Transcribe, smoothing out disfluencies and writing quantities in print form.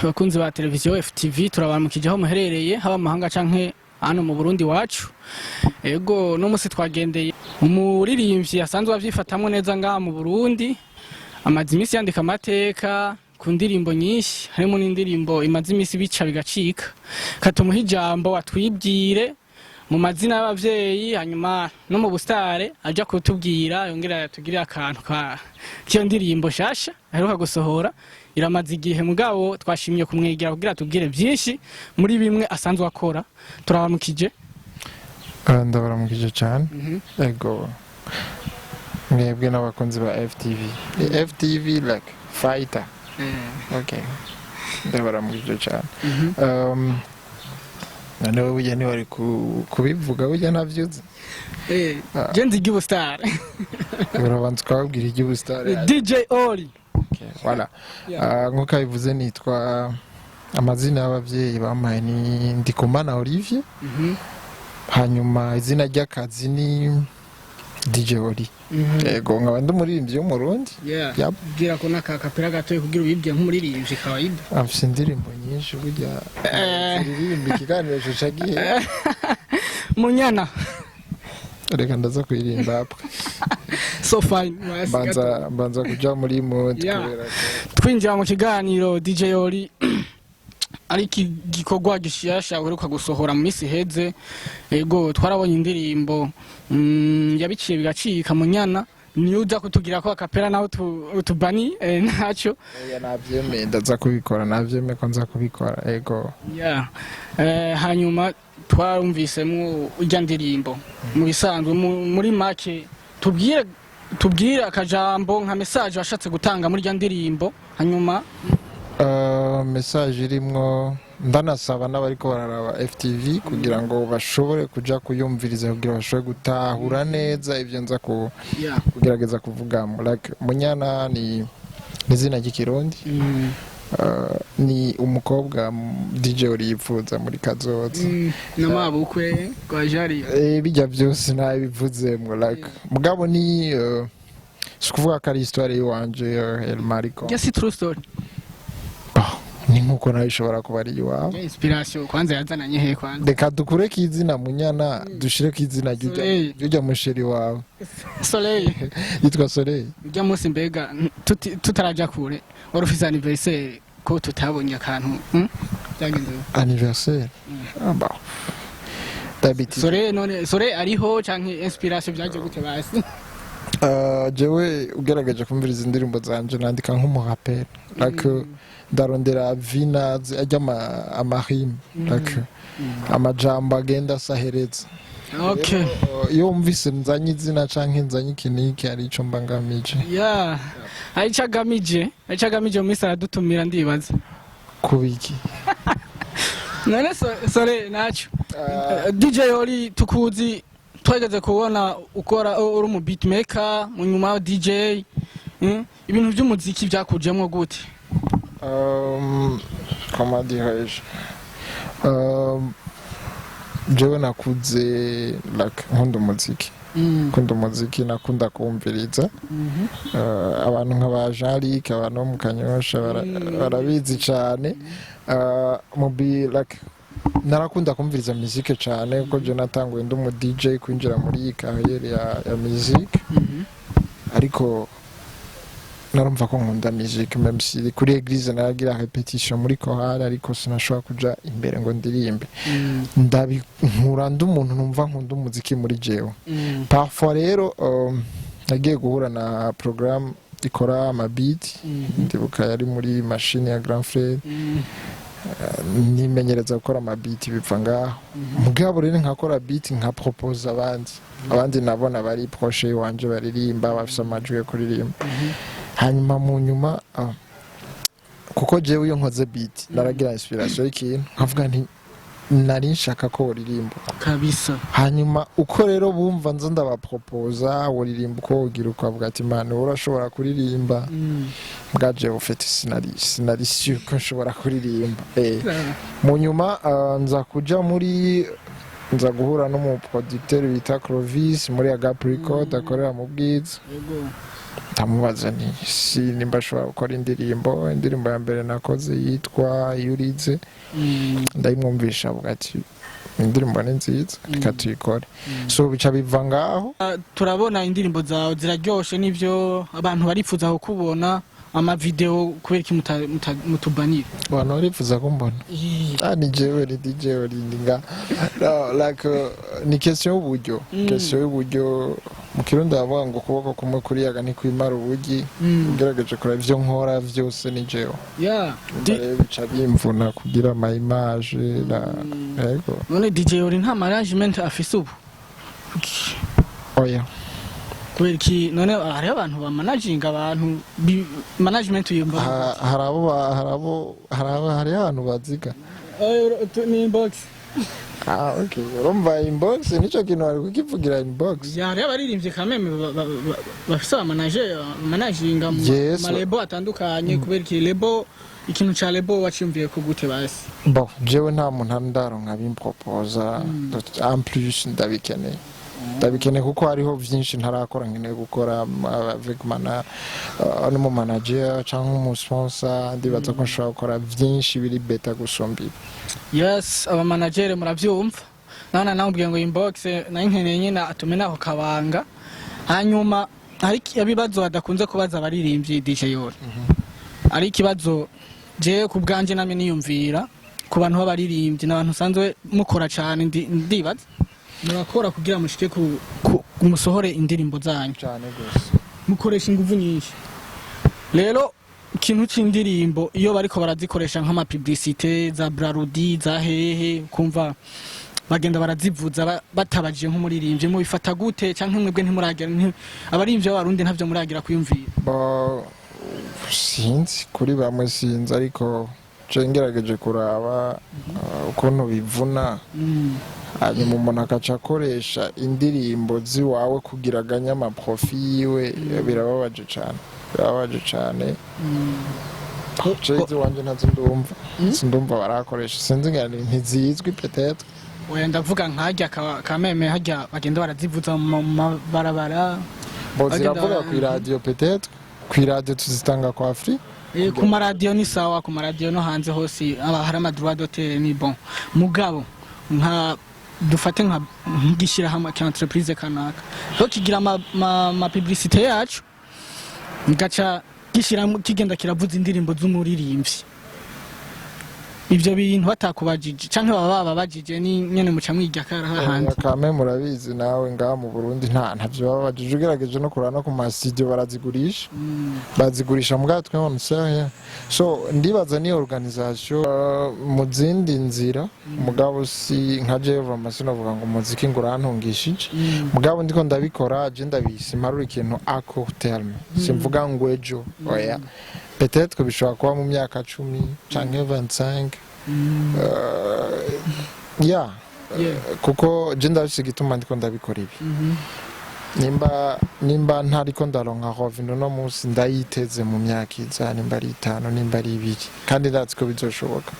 Bakunzi ba televiziyo FTV turabamukije aho muherereye haba mahanga canke hano mu Burundi wacu. Ego no musi twagendeye umuririmbyi asanzwe avyifatamwe neza ngaha mu Burundi, amazi imisi yandika amateka ku ndirimbo nyinshi, harimo n'indirimbo imaze imisi bica bigacika. Katumuha ijambo atwibwire mu mazina y'abavyeyi, hanyuma no mu bustare aja kutubwira yongera yatugirira akantu ka kiyo ndirimbo shasha aheruka gusohora. Iramaze igihe mugabo twashimye kumwegera kugira tubwire byinshi muri bimwe asanzwe akora. Turabamukije. Ndabaramukije cyane. Ego mwebwe n'abakunzi ba FTV. FTV like fighter. Okay. Ndabaramukije cyane. Nawe ujya ni wari kubivuga ujya navyuze. Je ndi Gibustar. Urabanza kwabwira Gibustar. DJ Oli. Okay, voilà. Nkuko bivuze nitwa amazina y'abavyeyi bamaye ni Ndikumana Olivier. Hanyuma izina ry'akazi ni DJ Oli. Ego nkaba ndumuririmbyi w'umurundi. Gira ko nakakapera gatoye kugira ubibye nk'umuririmbyi kawaida. Afise indirimbo nyinshi burya. Uririmba ikiganiro cyagiye. Munyana. Reka ndaza kuririmba apwe. So fine. Banza kuja muri mode kubera twinjira mu kiganiro DJ Oli ari gikorwa gishiyasha uheruka gusohora mu misi heze. Ego twarabonye indirimbo yabiciye bigacika Munyana ni uza kutugira ko akapera nawe utubani ntacyo navyemeye ndaza kubikora navyemeye ko nza kubikora. Ego hanyuma twarumvisemwo ujya ndirimbo mu bisanzwe muri make tubwire akajambo nka message washatse gutanga muri rya ndirimbo. Hanyuma message irimwo ndanasaba n'abariko bararaba FTV kugira ngo bashobore kuja kuyumviriza kugira bashobore gutahura neza ivyo nza kugerageza kuvuga. Like Munyana ni izina ry'ikirundi. Ni umukobwa DJ Oli yipfuza muri kazoza n'amabukwe kwa Jari. Bijya byose nabivuze mu like mugabo ni sikuvuga ko ari histoire yiwanje El Mariko. Yes, true story. Ni nkuko nabishobora kuba ari iwawe. Inspiration kwanza yazananye he kwanza. Reka dukure kizina Munyana dushire kizina jya musheri wawe. Soleil. Yitwa Soleil. Ujya munsi mbega tutaraja kure wari ufise anniversaire ko tutabonye akantu byagenze anniversaire. Soleil ariho canke inspiration byaje gute basi? Jewe ugeragaje kumviriza indirimbo zanje nandika nk'umurapper like ndarondera vina ajya amahim like amajambo agenda sahereza. Okay. Iyo umvise nzanye izina canke nzanye ikiniki ari ico mbangamije. Aicagamije mu misara dutumira ndibaza. Kubiki. None sore nacho. DJ Oli tukuzi twageze kubona ukora uri mu beatmaker mu nyuma DJ. Ibintu by'umuziki byakujemo gute? Comment dirais-je? Jewe nakuze like nkunda umuziki nakunda kumviriza. Abantu nk'aba Jean-Luc abantu mu Kanyosha barabizi cyane. Like narakunda kumviriza muziki cyane kuko je natanguye ndi mu DJ kwinjira muri iyi carrière ya muziki. Ariko narumva ko nkunda music même si kuri église naragira repetition muri chorale ariko sinashobora kuja imbere ngo ndirimbe. Ndabinkura umuntu numva nkunda umuziki muri jewe. Parfois rero nagiye guhura na programme ikora ama beat ndibuka yari muri machine ya Grand Frère. Nimenyereza gukora ama beat bipfa ngaho. Mugabo rero nkakora beat nka propose abandi nabona bari proche wanje baririmba bafise amajwi yo kuririmba. Hanyuma mu nyuma kuko jewe iyo nkoze beat naragira inspiration y'ikintu nkavuga nti nari nshaka ko woririmba kabisa. Hanyuma uko rero bumva nzo ndabaproposa woririmba uko ugira ukavuga ati man urashobora kuririmba. Bwaje ufite sinari sûr ko nshobora kuririmba. Mu nyuma nza kuja muri nza guhura n'umuproducteur bita Clovis muri Agap Record akorera mu Bwiza. Ndamubaza ni si nimba ashobora gukora indirimbo ya mbere nakoze yitwa Yurize. Ndayimwumvisha avuga ati indirimbo ni nziza reka tuyikore. So bica biva ngaho turabona indirimbo zawe ziraryoshe n'ivyo abantu barifuza kukubona ama video kubera iki mutubanira abantu barifuza kumbona. Ni jewe ni DJ Olinga. Like ni question y'uburyo mu Kirundi bavuga ngo kuboko kumwe kuriyaga ni kwimara ubugi. Ugerageje kora ivyo nkora vyose ni jewe. Bica bimvuna kugira ama image yego. None DJ Oli nta management afise ubu? Oya. Kubera iki none hari abantu ba managinga abantu management yumva hari abantu baziga ni inbox. Okay, urumva inbox nico kintu ari kukivugira inbox. Hari abaririmbye kameme bafise managinga mu malebo atandukanye kubera iki lebo ikintu cha lebo wacimviye ko gute basi? Bon, jewe nta muntu ndaronka bimproposa en plus ndabikeneye kuko hariho byinshi ntarakora nkeneye gukora avec no manager cyangwa umu sponsor ndibaza ko nshobora gukora byinshi biri beta gusumba. Yes, aba manager muravyumva. Nana namubwiye ngo inbox nayo nkeneye nyine atume naho kabanga. Hanyuma hari ibibazo badakunze kubaza abaririmbyi DJ Oli. Ari ikibazo je ku bwanje namye niyumvira ku bantu b'abaririmbyi n'abantu sanzwe mukora cyane ndibaza murakora kugira mushike ku musohore indirimbo zanyu cyane gose mukoresha ingufu nyinshi. Rero ikintu c'indirimbo iyo bariko barazikoresha nk'ama publicité za Brarudi za hehe kumva bagenda barazivuza batabajije nk'umuririmbyi mu bifata gute canke mwebwe ntimuragira abaririmbyi b'abarundi ntavyo muragira kuyumvira? Sinzi kuri bamwe sinzi ariko ngerageje kuraba ukuntu bivuna. Hanyuma umuntu akaca akoresha indirimbo ziwawe kugira aganye amaprofi yiwe birababaje cyane. Cezi wanje ntazi ndumva barakoresha sinzi ngani ntizizwi peut-être. Oya ndavuga nkajya kameme hajya bagenda barazivuza mu mabarabara. Ziravuga ku radio peut-être ku radio tuzitanga kwa Afri. Ku maradiyo ni sawa, ku maradiyo no hanze hose hari amadroit d'auteur ni bon. Mugabo nka dufate nka gishira hamwe ka entreprise kanaka ho kigira ma publicité yacu ngaca gishira kigenda kiravuza indirimbo z'umuririmbyi. Ivyo bintu batakubajije canke baba babajije ni nyene muca mwirya kara hanze. Kame murabizi nawe ngaha mu Burundi ntavyo babajije ugerageje no kurana ku ma studio bazigurisha mu gatwe on sait. So ndibaza ni organisation mu zindi nzira mugabo si nka Jeva masino vuga ngo muziki ngurantungishije mugabo ndiko ndabikora je ndabisi maruri ikintu a court terme simvuga ngo ejo oya peut-être que bishobora kuba mu myaka 10 canke 25 kuko je ndabise gituma ndiko ndabikora ibi. Nimba ntariko ndaronka rovino no munsi ndayiteze mu myaka iza nimba ari 5 nimba ari 2 kandi ndazi ko bizoshoboka.